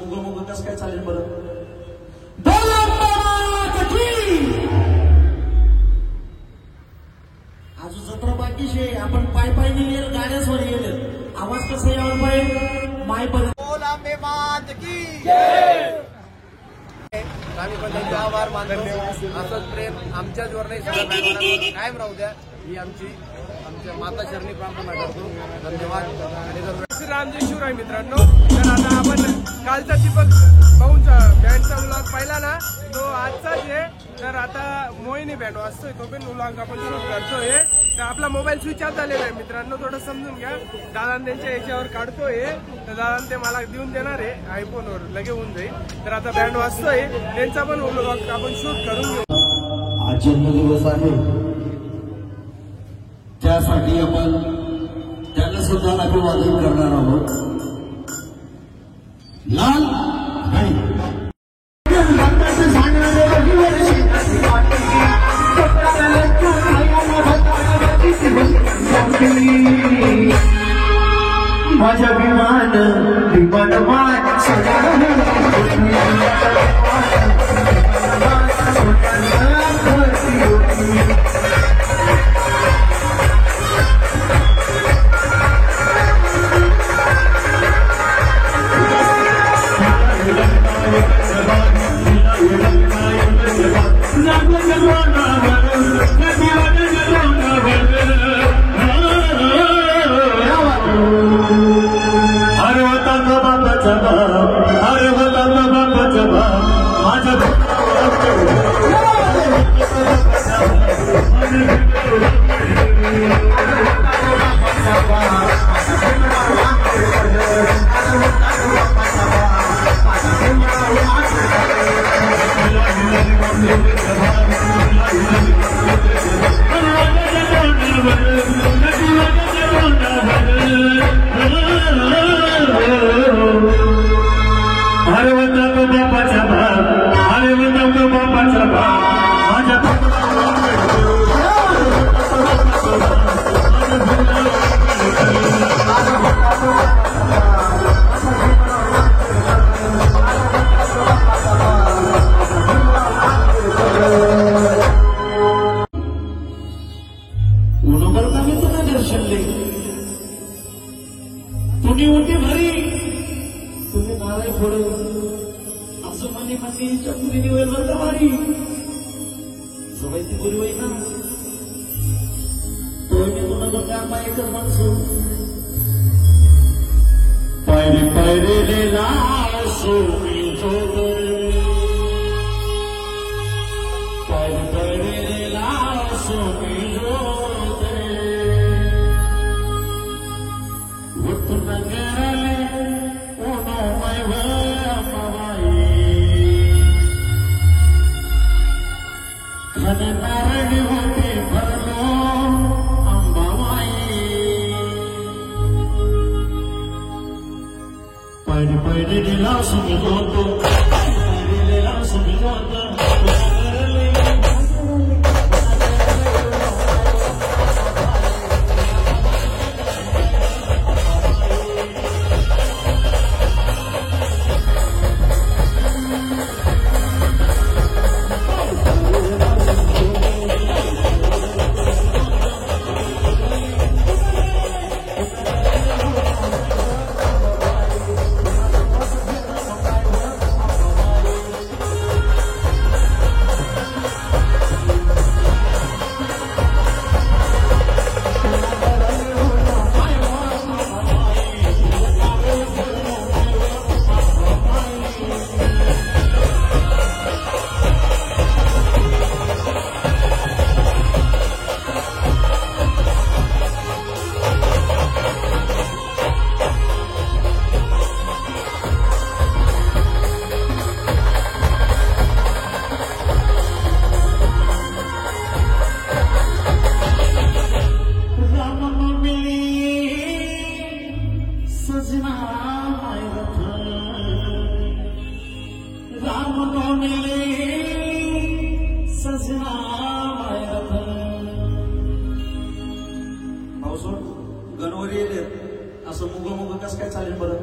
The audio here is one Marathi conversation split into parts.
मुग कसं काय चालेल बरं? अजून जत्रा बाकीशे आपण पाय पाय येईल गाड्यासवर येईल आवाज कसा यायला पाहिजे मायपर्यंत. आम्ही पण त्यांचे आभार मानतो. असंच प्रेम आमच्याचवर नाही कायम राहू द्या ही आमच्या माता चरणी प्रार्थना करतो. धन्यवाद. रामजी शिवराय मित्रांनो, तर आता आपण कालचा दीपक भाऊंचा बँडचा व्लॉग पाहिला ना, तो आजचाच आहे. तर आता मोहिनी बँड वाजतोय, तो पण व्लॉग आपण सुरू करतोय. तर आपला मोबाईल स्विच ऑफ झालेला आहे मित्रांनो, थोडं समजून घ्या. दादा त्यांच्या याच्यावर काढतोय, तर दादा ते मला देऊन देणार आहे आयफोनवर, लगे होऊन जाईल. तर आता बँड वाजतोय, त्यांचा पण व्लॉग आपण शूट करून घेऊ. आज जन्मदिवस आहे, त्यासाठी आपण त्यांना सुद्धा अभिवादन करणार आहोत. लाल माझ्या विमान तुम्ही उठी भरी तुम्ही नाराय फोड असं म्हणे म्हणे चकुरी निवेल मारी सवयती बोली वय ना तो मी तुला बघा एकच माणसं पायरे पायरे लेला सोमी पायरे पायरे लेला Somi Pwede nila sumigoto, pwede nila sumigoto. गणवरी असं मुग कसं काय चालेल बरं?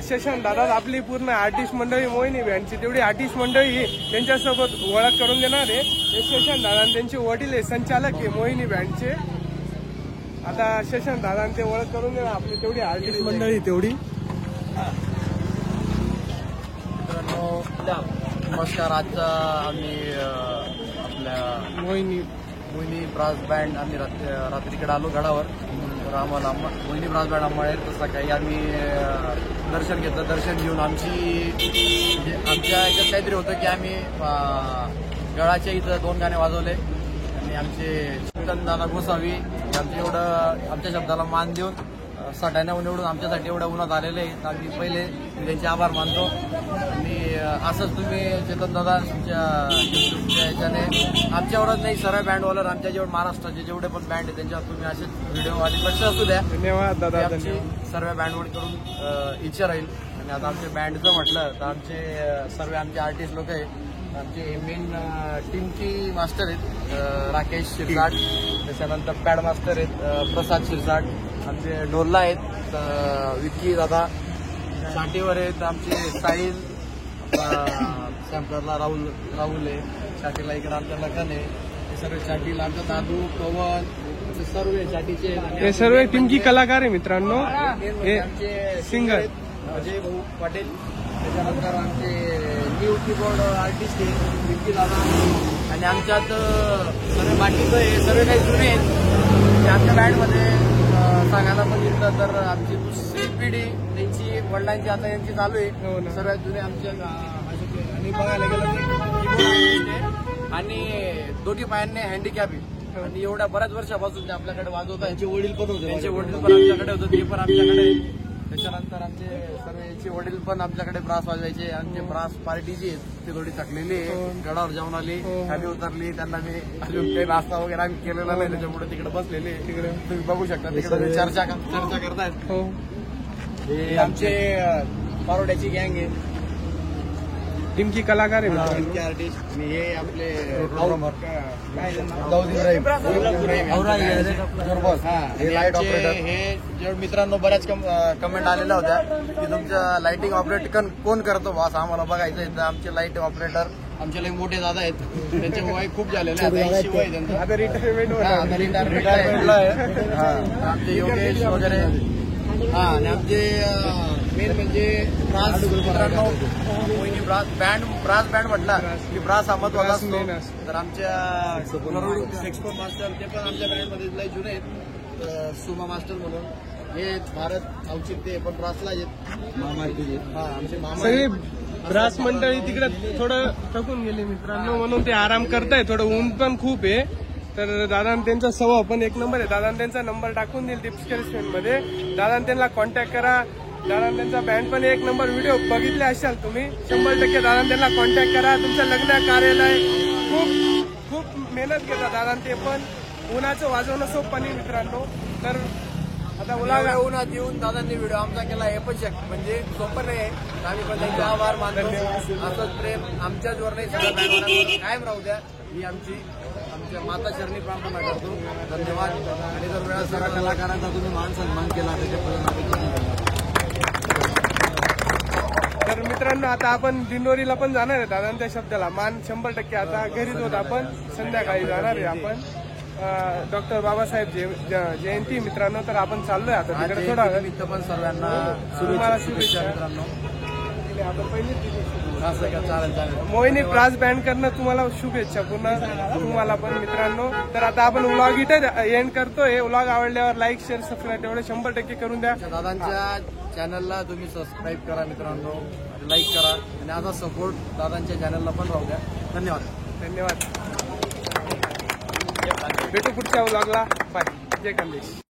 शशांक दादा आपली पूर्ण आर्टिस्ट मंडळी मोहिनी बँडची तेवढी आर्टिस्ट मंडळी त्यांच्यासोबत ओळख करून देणार आहे. हे शशांक दादा त्यांचे वडील आहे, संचालक आहे मोहिनी बँडचे. आता शशांक दादा ते ओळख करून देणार आपली तेवढी आर्टिस्ट मंडळी तेवढी. मित्रांनो नमस्कार. आजचा आम्ही आपल्या मोहिनी ब्रास बँड आम्ही रात्रीकडे आलो गडावर. तर आम्हाला मोहिनी ब्रास बँड आम्हाला तर सकाळी आम्ही दर्शन घेतलं. दर्शन घेऊन आमच्या याच्यात काहीतरी होतं की आम्ही गडाच्या इथं 2 गाणे वाजवले आणि आमचे चिंतन दादा गोसावी आमच्या एवढं आमच्या शब्दाला मान देऊन सटाण्याहून निवडून आमच्यासाठी एवढ्या उन्हात आलेले आहेत. आम्ही पहिले त्यांचे आभार मानतो. आणि असंच तुम्ही चेतन दादा तुमच्या युट्यूबच्या याच्याने आमच्यावरच नाही सर्व बँडवालर आमच्या जेवढे महाराष्ट्राचे जेवढे पण बँड आहे त्यांच्यावर तुम्ही असेच व्हिडिओ आणि लक्ष असू द्या. धन्यवाद दादा. आमची सर्व बँडकडून इच्छा राहील. आणि आता आमच्या बँडचं म्हटलं तर आमचे सर्व आमचे आर्टिस्ट लोक आहेत. आमचे मेन टीमची मास्टर आहेत राकेश शिरसाट, त्याच्यानंतर पॅड मास्टर आहेत प्रसाद शिरसाट, आमचे ढोलला आहेत विक्की दादा, साठीवर आहेत आमचे साहिल, सॅम्पलरला राहुल आहे, छाटीला इकडे आमच्या लखन आहे. हे सर्व छाटीला आमचा दादू पवन हे सर्व छाटीचे हे सर्व टीमची कलाकार आहे मित्रांनो. हे आमचे सिंगर अजय भाऊ पाटील, त्याच्यानंतर आमचे न्यू कीबोर्ड आर्टिस्ट आहे विक्की दादा. आणि आमच्यात सर्व बाकीचं हे सर्व काही जुने आहेत. आमच्या बँडमध्ये सांगायला पण घेतलं तर आमची दुसरी पिढी त्यांची वडिलांची आता यांची चालू आहे. सर्वात जुने आमच्या आणि बघायला गेलं तर आणि दोन्ही पायांनी हँडिकॅप आहे. आणि एवढ्या बऱ्याच वर्षापासून ते आपल्याकडे वाजवतात. त्यांचे वडील पण होते, त्यांचे वडील पण आमच्याकडे होते, ते पण आमच्याकडे. त्याच्यानंतर आमचे सर्वचे वडील पण आमच्याकडे ब्रास वाजवायचे. आमचे ब्रास पार्टी जी आहे ती थोडी थकलेली आहे, गडावर जाऊन आली, खाली उतरली. त्यांना मी अजून काही नाश्ता वगैरे आम्ही केलेला नाही, त्याच्यामुळे तिकडे बसलेले तिकडे तुम्ही बघू शकता. तिकडे चर्चा करतायत. हे आमचे पारोड्याची गँग आहे, टीमची कलाकार आहे. इनके आर्टिस्ट आणि हे आपले लाईट ऑपरेटर. हे जेवढे मित्रांनो बऱ्याच कमेंट आलेल्या होत्या की तुमच्या लाइटिंग ऑपरेट कोण करतो बॉस, आम्हाला बघायचं आहे. तर आमचे लाईट ऑपरेटर आमचे लई मोठे दादा आहेत, त्यांचे वय खूप झालेले आहे, 80 वय आहे त्यांचं. आता रिटायरमेंट रिटायरमेंटला आहे. आमचे योगेश वगैरे. हा आणि आमचे मेन म्हणजे ब्रास मित्रांनो मोहिनी ब्रास बँड म्हटला की ब्रास हा महत्वाचा असतो. तर आमच्या सेक्सपो मास्टर ते पण आमच्या बँडमध्ये लई जुने आहेत. सुमा मास्टर म्हणून हे भारत औचित्य पण ब्रासला आहेत. हा आमचे मामा सगळे ब्रास मंडळी तिकडे थोडं थकून गेले मित्रांनो, म्हणून ते आराम करताय. थोडं ऊन पण खूप आहे. तर दादा त्यांचा स्वभाव पण एक नंबर आहे. दादा त्यांचा नंबर टाकून देईल डिस्क्रिप्शन मध्ये. दादा त्यांना कॉन्टॅक्ट करा. दादा त्यांचा बँड पण एक नंबर. व्हिडिओ बघितले असाल तुम्ही 100% दादा त्यांना कॉन्टॅक्ट करा. तुमचं लग्न कार्यालय खूप मेहनत घेतात दादा ते पण. उन्हाचं वाजवणं सोपं नाही मित्रांनो. तर आता उन्हात येऊन दादांनी व्हिडिओ आमचा केला हे पण म्हणजे सोपं नाही आहे. आम्ही पण त्यांचे आभार मानतो. असंच प्रेम आमच्याचवर नाही सगळं बँडवर कायम राहू द्या. ही आमच्या माता चरणी प्रार्थना करतो. धन्यवाद. आणि जर वेळा सगळ्या कलाकारांचा तुम्ही मान सन्मान केला त्याच्यापर्यंत. तर मित्रांनो आता आपण दिंडोरीला पण जाणार आहे दादांच्या शब्दाला मान 100%. आता घरीच होत आपण, संध्याकाळी जाणार आहे आपण. डॉक्टर बाबासाहेब जयंती मित्रांनो. तर आपण चाललोय आता तिकडे थोडा इथं पण सर्वांना शुभेच्छा मित्रांनो. आपण पहिली असं का चालेल. मोहिनी ब्रास बँड करणं तुम्हाला शुभेच्छा पुन्हा तुम्हाला पण मित्रांनो. तर आता आपण व्लॉग इथे एंड करतोय. व्लॉग आवडल्यावर लाईक शेअर सबस्क्राईब तेवढे 100% करून द्या. दादांच्या चॅनलला तुम्ही सबस्क्राईब करा मित्रांनो, लाईक करा आणि आता सपोर्ट दादांच्या चॅनलला पण राहू द्या. धन्यवाद. भेटू पुढच्या व्लॉगला. बाय. जय कमलेश.